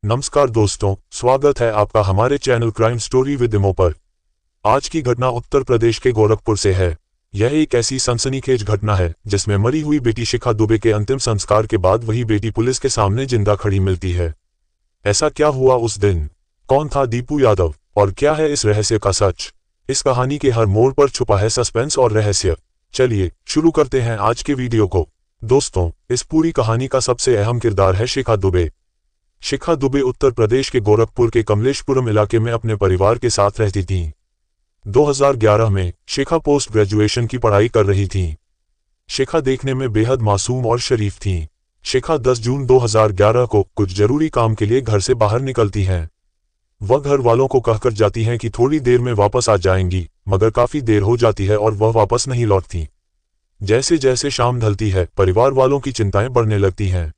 नमस्कार दोस्तों, स्वागत है आपका हमारे चैनल क्राइम स्टोरी विद इमो पर। आज की घटना उत्तर प्रदेश के गोरखपुर से है। यह एक ऐसी सनसनीखेज घटना है जिसमें मरी हुई बेटी शिखा दुबे के अंतिम संस्कार के बाद वही बेटी पुलिस के सामने जिंदा खड़ी मिलती है। ऐसा क्या हुआ उस दिन? कौन था दीपू यादव और क्या है इस रहस्य का सच? इस कहानी के हर मोड़ पर छुपा है सस्पेंस और रहस्य। चलिए शुरू करते हैं आज के वीडियो को। दोस्तों, इस पूरी कहानी का सबसे अहम किरदार है शिखा दुबे। शिखा दुबे उत्तर प्रदेश के गोरखपुर के कमलेशपुरम इलाके में अपने परिवार के साथ रहती थीं। 2011 में शिखा पोस्ट ग्रेजुएशन की पढ़ाई कर रही थीं। शिखा देखने में बेहद मासूम और शरीफ थीं। शिखा 10 जून 2011 को कुछ जरूरी काम के लिए घर से बाहर निकलती हैं। वह घर वालों को कहकर जाती हैं कि थोड़ी देर में वापस आ जाएंगी, मगर काफी देर हो जाती है और वह वापस नहीं लौटती। जैसे जैसे शाम ढलती है, परिवार वालों की चिंताएं बढ़ने लगती हैं।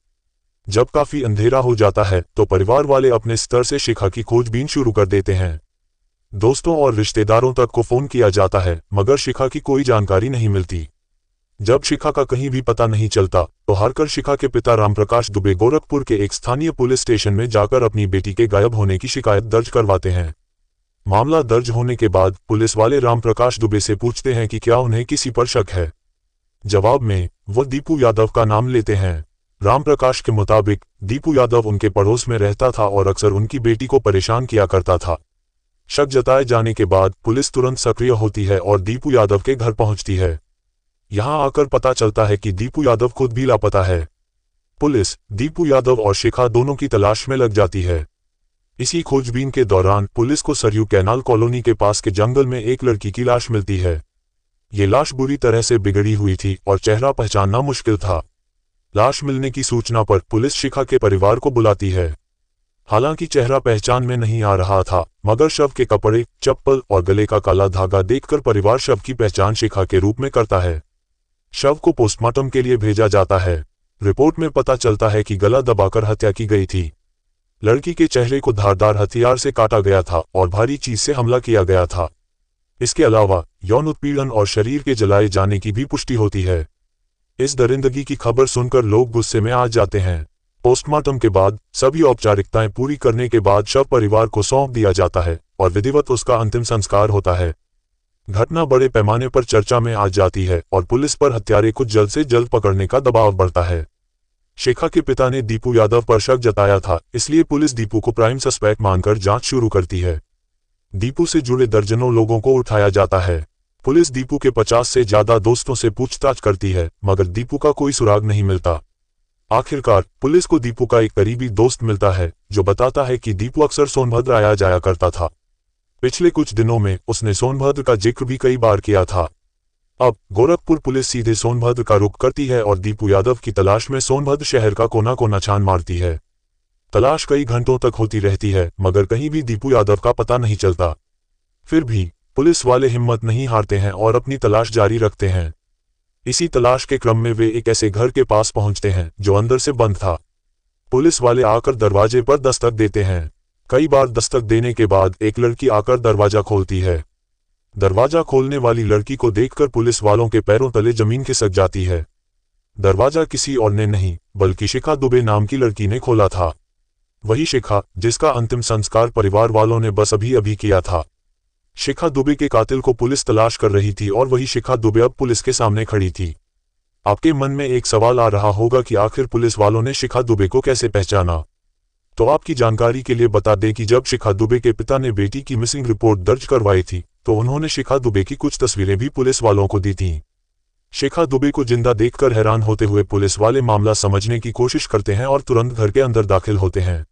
जब काफी अंधेरा हो जाता है तो परिवार वाले अपने स्तर से शिखा की खोजबीन शुरू कर देते हैं। दोस्तों और रिश्तेदारों तक को फोन किया जाता है, मगर शिखा की कोई जानकारी नहीं मिलती। जब शिखा का कहीं भी पता नहीं चलता तो हारकर शिखा के पिता रामप्रकाश दुबे गोरखपुर के एक स्थानीय पुलिस स्टेशन में जाकर अपनी बेटी के गायब होने की शिकायत दर्ज करवाते हैं। मामला दर्ज होने के बाद पुलिस वाले रामप्रकाश दुबे से पूछते हैं कि क्या उन्हें किसी पर शक है। जवाब में वह दीपू यादव का नाम लेते हैं। रामप्रकाश के मुताबिक दीपू यादव उनके पड़ोस में रहता था और अक्सर उनकी बेटी को परेशान किया करता था। शक जताए जाने के बाद पुलिस तुरंत सक्रिय होती है और दीपू यादव के घर पहुंचती है। यहां आकर पता चलता है कि दीपू यादव खुद भी लापता है। पुलिस दीपू यादव और शिखा दोनों की तलाश में लग जाती है। इसी खोजबीन के दौरान पुलिस को सरयू कैनाल कॉलोनी के पास के जंगल में एक लड़की की लाश मिलती है। ये लाश बुरी तरह से बिगड़ी हुई थी और चेहरा पहचानना मुश्किल था। लाश मिलने की सूचना पर पुलिस शिखा के परिवार को बुलाती है। हालांकि चेहरा पहचान में नहीं आ रहा था, मगर शव के कपड़े, चप्पल और गले का काला धागा देखकर परिवार शव की पहचान शिखा के रूप में करता है। शव को पोस्टमार्टम के लिए भेजा जाता है। रिपोर्ट में पता चलता है कि गला दबाकर हत्या की गई थी। लड़की के चेहरे को धारदार हथियार से काटा गया था और भारी चीज से हमला किया गया था। इसके अलावा यौन उत्पीड़न और शरीर के जलाए जाने की भी पुष्टि होती है। इस दरिंदगी की खबर सुनकर लोग गुस्से में आ जाते हैं। पोस्टमार्टम के बाद सभी औपचारिकताएं पूरी करने के बाद शव परिवार को सौंप दिया जाता है और विधिवत उसका अंतिम संस्कार होता है। घटना बड़े पैमाने पर चर्चा में आ जाती है और पुलिस पर हत्यारे को जल्द से जल्द पकड़ने का दबाव बढ़ता है। शिखा के पिता ने दीपू यादव पर शक जताया था, इसलिए पुलिस दीपू को प्राइम सस्पेक्ट मानकर जांच शुरू करती है। दीपू से जुड़े दर्जनों लोगों को उठाया जाता है। पुलिस दीपू के 50 से ज्यादा दोस्तों से पूछताछ करती है, मगर दीपू का कोई सुराग नहीं मिलता। आखिरकार पुलिस को दीपू का एक करीबी दोस्त मिलता है जो बताता है कि दीपू अक्सर सोनभद्र आया जाया करता था। पिछले कुछ दिनों में उसने सोनभद्र का जिक्र भी कई बार किया था। अब गोरखपुर पुलिस सीधे सोनभद्र का रुख करती है और दीपू यादव की तलाश में सोनभद्र शहर का कोना कोना छान मारती है। तलाश कई घंटों तक होती रहती है, मगर कहीं भी दीपू यादव का पता नहीं चलता। फिर भी पुलिस वाले हिम्मत नहीं हारते हैं और अपनी तलाश जारी रखते हैं। इसी तलाश के क्रम में वे एक ऐसे घर के पास पहुंचते हैं जो अंदर से बंद था। पुलिस वाले आकर दरवाजे पर दस्तक देते हैं। कई बार दस्तक देने के बाद एक लड़की आकर दरवाजा खोलती है। दरवाजा खोलने वाली लड़की को देखकर पुलिस वालों के पैरों तले जमीन खिसक जाती है। दरवाजा किसी और ने नहीं बल्कि शिखा दुबे नाम की लड़की ने खोला था। वही शिखा जिसका अंतिम संस्कार परिवार वालों ने बस अभी अभी किया था। शिखा दुबे के कातिल को पुलिस तलाश कर रही थी और वही शिखा दुबे अब पुलिस के सामने खड़ी थी। आपके मन में एक सवाल आ रहा होगा कि आखिर पुलिस वालों ने शिखा दुबे को कैसे पहचाना? तो आपकी जानकारी के लिए बता दें कि जब शिखा दुबे के पिता ने बेटी की मिसिंग रिपोर्ट दर्ज करवाई थी तो उन्होंने शिखा दुबे की कुछ तस्वीरें भी पुलिस वालों को दी थीं। शिखा दुबे को जिंदा देखकर हैरान होते हुए पुलिस वाले मामला समझने की कोशिश करते हैं और तुरंत घर के अंदर दाखिल होते हैं।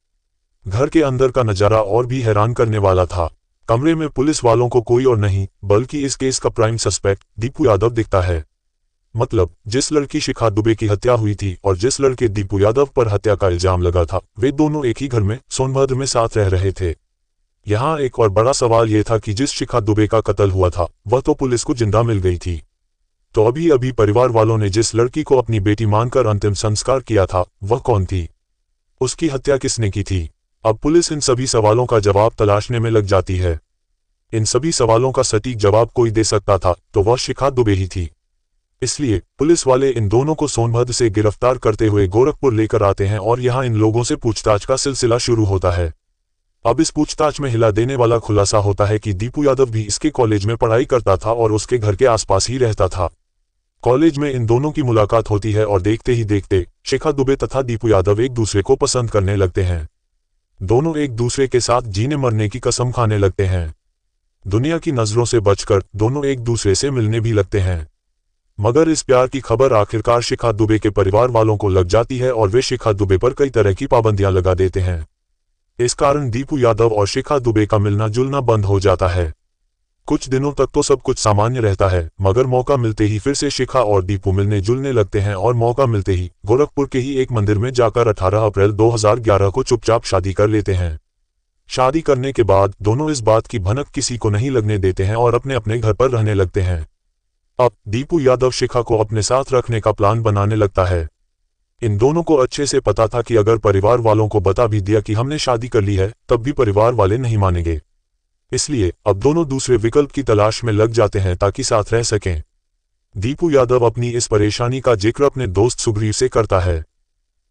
घर के अंदर का नजारा और भी हैरान करने वाला था। कमरे में पुलिस वालों को कोई और नहीं बल्कि इस केस का प्राइम सस्पेक्ट दीपू यादव दिखता है। मतलब जिस लड़की शिखा दुबे की हत्या हुई थी और जिस लड़के दीपू यादव पर हत्या का इल्जाम लगा था, वे दोनों एक ही घर में सोनभद्र में साथ रह रहे थे। यहाँ एक और बड़ा सवाल यह था कि जिस शिखा दुबे का कत्ल हुआ था वह तो पुलिस को जिंदा मिल गई थी, तो अभी अभी परिवार वालों ने जिस लड़की को अपनी बेटी मानकर अंतिम संस्कार किया था वह कौन थी? उसकी हत्या किसने की थी? अब पुलिस इन सभी सवालों का जवाब तलाशने में लग जाती है। इन सभी सवालों का सटीक जवाब कोई दे सकता था तो वह शिखा दुबे ही थी। इसलिए पुलिस वाले इन दोनों को सोनभद्र से गिरफ्तार करते हुए गोरखपुर लेकर आते हैं और यहाँ इन लोगों से पूछताछ का सिलसिला शुरू होता है। अब इस पूछताछ में हिला देने वाला खुलासा होता है कि दीपू यादव भी इसके कॉलेज में पढ़ाई करता था और उसके घर के आसपास ही रहता था। कॉलेज में इन दोनों की मुलाकात होती है और देखते ही देखते शिखा दुबे तथा दीपू यादव एक दूसरे को पसंद करने लगते हैं। दोनों एक दूसरे के साथ जीने मरने की कसम खाने लगते हैं। दुनिया की नजरों से बचकर दोनों एक दूसरे से मिलने भी लगते हैं। मगर इस प्यार की खबर आखिरकार शिखा दुबे के परिवार वालों को लग जाती है और वे शिखा दुबे पर कई तरह की पाबंदियां लगा देते हैं। इस कारण दीपू यादव और शिखा दुबे का मिलना जुलना बंद हो जाता है। कुछ दिनों तक तो सब कुछ सामान्य रहता है, मगर मौका मिलते ही फिर से शिखा और दीपू मिलने जुलने लगते हैं और मौका मिलते ही गोरखपुर के ही एक मंदिर में जाकर 18 अप्रैल 2011 को चुपचाप शादी कर लेते हैं। शादी करने के बाद दोनों इस बात की भनक किसी को नहीं लगने देते हैं और अपने अपने घर पर रहने लगते हैं। अब दीपू यादव शिखा को अपने साथ रखने का प्लान बनाने लगता है। इन दोनों को अच्छे से पता था कि अगर परिवार वालों को बता भी दिया कि हमने शादी कर ली है, तब भी परिवार वाले नहीं मानेंगे। इसलिए अब दोनों दूसरे विकल्प की तलाश में लग जाते हैं ताकि साथ रह सकें। दीपू यादव अपनी इस परेशानी का जिक्र अपने दोस्त सुग्रीव से करता है।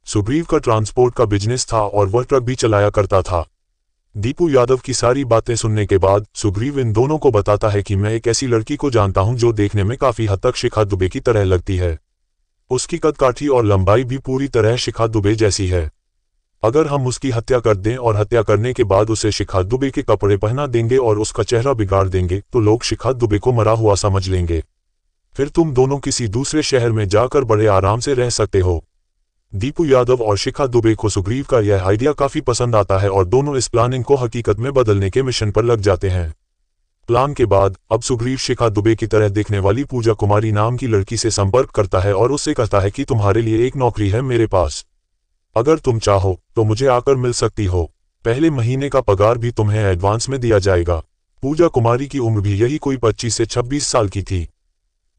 सुग्रीव का ट्रांसपोर्ट का बिजनेस था और वह ट्रक भी चलाया करता था। दीपू यादव की सारी बातें सुनने के बाद सुग्रीव इन दोनों को बताता है कि मैं एक ऐसी लड़की को जानता हूं जो देखने में काफी हद तक शिखा दुबे की तरह लगती है। उसकी कदकाठी और लंबाई भी पूरी तरह शिखा दुबे जैसी है। अगर हम उसकी हत्या कर दें और हत्या करने के बाद उसे शिखा दुबे के कपड़े पहना देंगे और उसका चेहरा बिगाड़ देंगे तो लोग शिखा दुबे को मरा हुआ समझ लेंगे। फिर तुम दोनों किसी दूसरे शहर में जाकर बड़े आराम से रह सकते हो। दीपू यादव और शिखा दुबे को सुग्रीव का यह आइडिया काफी पसंद आता है और दोनों इस प्लानिंग को हकीकत में बदलने के मिशन पर लग जाते हैं। प्लान के बाद अब सुग्रीव शिखा दुबे की तरह दिखने वाली पूजा कुमारी नाम की लड़की से संपर्क करता है और उससे कहता है कि तुम्हारे लिए एक नौकरी है मेरे पास। अगर तुम चाहो तो मुझे आकर मिल सकती हो। पहले महीने का पगार भी तुम्हें एडवांस में दिया जाएगा। पूजा कुमारी की उम्र भी यही कोई 25 से 26 साल की थी।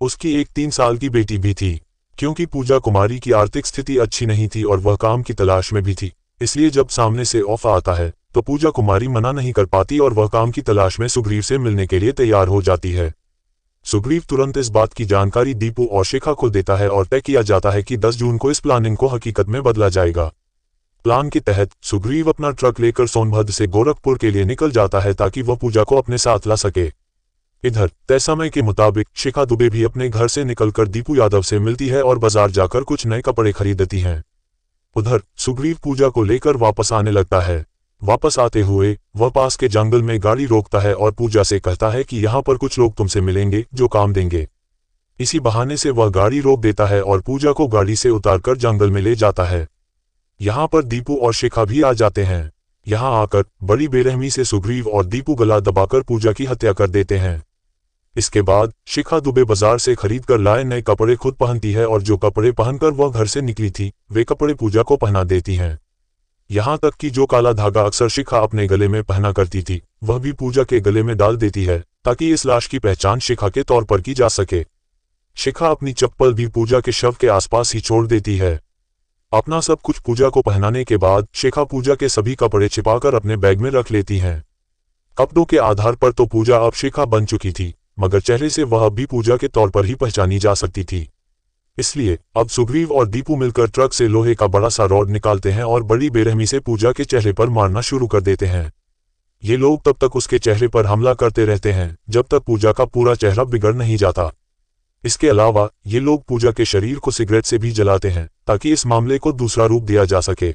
उसकी एक 3 साल की बेटी भी थी। क्योंकि पूजा कुमारी की आर्थिक स्थिति अच्छी नहीं थी और वह काम की तलाश में भी थी, इसलिए जब सामने से ऑफर आता है तो पूजा कुमारी मना नहीं कर पाती और वह काम की तलाश में सुग्रीव से मिलने के लिए तैयार हो जाती है। सुग्रीव तुरंत इस बात की जानकारी दीपू और शिखा को देता है और तय किया जाता है कि 10 जून को इस प्लानिंग को हकीकत में बदला जाएगा। प्लान के तहत सुग्रीव अपना ट्रक लेकर सोनभद्र से गोरखपुर के लिए निकल जाता है ताकि वह पूजा को अपने साथ ला सके। इधर तय समय के मुताबिक शिखा दुबे भी अपने घर से निकलकर दीपू यादव से मिलती है और बाजार जाकर कुछ नए कपड़े खरीदती हैं। उधर सुग्रीव पूजा को लेकर वापस आने लगता है। वापस आते हुए वह पास के जंगल में गाड़ी रोकता है और पूजा से कहता है कि यहाँ पर कुछ लोग तुमसे मिलेंगे जो काम देंगे। इसी बहाने से वह गाड़ी रोक देता है और पूजा को गाड़ी से उतारकर जंगल में ले जाता है। यहाँ पर दीपू और शिखा भी आ जाते हैं। यहाँ आकर बड़ी बेरहमी से सुग्रीव और दीपू गला दबाकर पूजा की हत्या कर देते हैं। इसके बाद शिखा दुबे बाजार से खरीद कर लाए नए कपड़े खुद पहनती है और जो कपड़े पहनकर वह घर से निकली थी वे कपड़े पूजा को पहना देती हैं। यहाँ तक कि जो काला धागा अक्सर शिखा अपने गले में पहना करती थी वह भी पूजा के गले में डाल देती है ताकि इस लाश की पहचान शिखा के तौर पर की जा सके। शिखा अपनी चप्पल भी पूजा के शव के आसपास ही छोड़ देती है। अपना सब कुछ पूजा को पहनाने के बाद शिखा पूजा के सभी कपड़े छिपाकर अपने बैग में रख लेती हैं। कपड़ों के आधार पर तो पूजा अब शिखा बन चुकी थी, मगर चेहरे से वह अब भी पूजा के तौर पर ही पहचानी जा सकती थी। इसलिए अब सुग्रीव और दीपू मिलकर ट्रक से लोहे का बड़ा सा रॉड निकालते हैं और बड़ी बेरहमी से पूजा के चेहरे पर मारना शुरू कर देते हैं। ये लोग तब तक उसके चेहरे पर हमला करते रहते हैं जब तक पूजा का पूरा चेहरा बिगड़ नहीं जाता। इसके अलावा ये लोग पूजा के शरीर को सिगरेट से भी जलाते हैं ताकि इस मामले को दूसरा रूप दिया जा सके।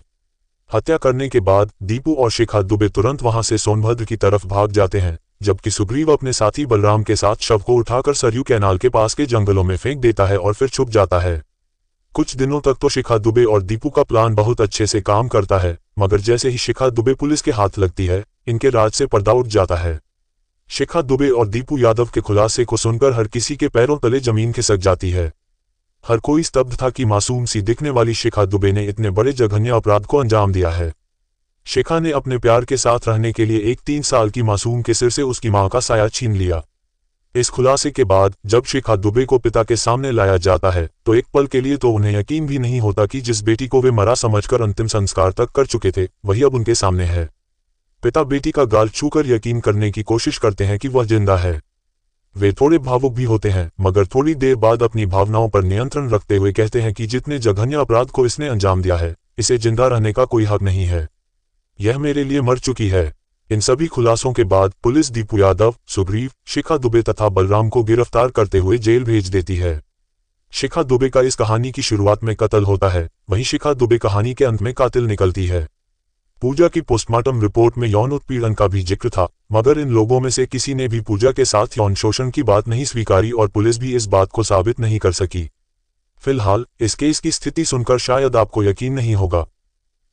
हत्या करने के बाद दीपू और शिखा दुबे तुरंत वहां से सोनभद्र की तरफ भाग जाते हैं, जबकि सुग्रीव अपने साथी बलराम के साथ शव को उठाकर सरयू कैनाल के पास के जंगलों में फेंक देता है और फिर छुप जाता है। कुछ दिनों तक तो शिखा दुबे और दीपू का प्लान बहुत अच्छे से काम करता है, मगर जैसे ही शिखा दुबे पुलिस के हाथ लगती है इनके राज से पर्दा उठ जाता है। शिखा दुबे और दीपू यादव के खुलासे को सुनकर हर किसी के पैरों तले जमीन खिसक जाती है। हर कोई स्तब्ध था कि मासूम सी दिखने वाली शिखा दुबे ने इतने बड़े जघन्य अपराध को अंजाम दिया है। शिखा ने अपने प्यार के साथ रहने के लिए एक 3 साल की मासूम के सिर से उसकी मां का साया छीन लिया। इस खुलासे के बाद जब शिखा दुबे को पिता के सामने लाया जाता है तो एक पल के लिए तो उन्हें यकीन भी नहीं होता कि जिस बेटी को वे मरा समझकर अंतिम संस्कार तक कर चुके थे वही अब उनके सामने है। पिता बेटी का गाल छूकर यकीन करने की कोशिश करते हैं कि वह जिंदा है। वे थोड़े भावुक भी होते हैं, मगर थोड़ी देर बाद अपनी भावनाओं पर नियंत्रण रखते हुए कहते हैं कि जितने जघन्य अपराध को इसने अंजाम दिया है, इसे जिंदा रहने का कोई हक नहीं है। यह मेरे लिए मर चुकी है। इन सभी खुलासों के बाद पुलिस दीपू यादव, सुग्रीव, शिखा दुबे तथा बलराम को गिरफ्तार करते हुए जेल भेज देती है। शिखा दुबे का इस कहानी की शुरुआत में कत्ल होता है, वहीं शिखा दुबे कहानी के अंत में कातिल निकलती है। पूजा की पोस्टमार्टम रिपोर्ट में यौन उत्पीड़न का भी जिक्र था, मगर इन लोगों में से किसी ने भी पूजा के साथ यौन शोषण की बात नहीं स्वीकारी और पुलिस भी इस बात को साबित नहीं कर सकी। फिलहाल इस केस की स्थिति सुनकर शायद आपको यकीन नहीं होगा।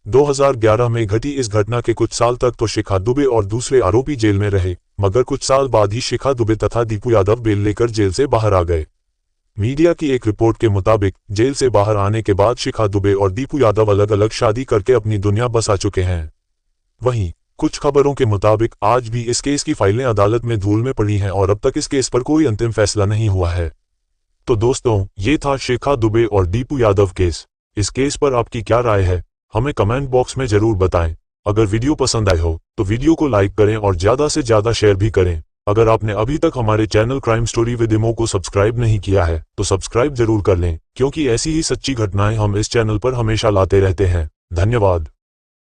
2011 में घटी इस घटना के कुछ साल तक तो शिखा दुबे और दूसरे आरोपी जेल में रहे, मगर कुछ साल बाद ही शिखा दुबे तथा दीपू यादव बेल लेकर जेल से बाहर आ गए। मीडिया की एक रिपोर्ट के मुताबिक जेल से बाहर आने के बाद शिखा दुबे और दीपू यादव अलग अलग शादी करके अपनी दुनिया बसा चुके हैं। वहीं कुछ खबरों के मुताबिक आज भी इस केस की फाइलें अदालत में धूल में पड़ी हैं और अब तक इस केस पर कोई अंतिम फैसला नहीं हुआ है। तो दोस्तों, ये था शिखा दुबे और दीपू यादव केस। इस केस पर आपकी क्या राय है, हमें कमेंट बॉक्स में जरूर बताएं। अगर वीडियो पसंद आए हो तो वीडियो को लाइक करें और ज्यादा से ज्यादा शेयर भी करें। अगर आपने अभी तक हमारे चैनल क्राइम स्टोरी विद इमो को सब्सक्राइब नहीं किया है तो सब्सक्राइब जरूर कर लें, क्योंकि ऐसी ही सच्ची घटनाएं हम इस चैनल पर हमेशा लाते रहते हैं। धन्यवाद।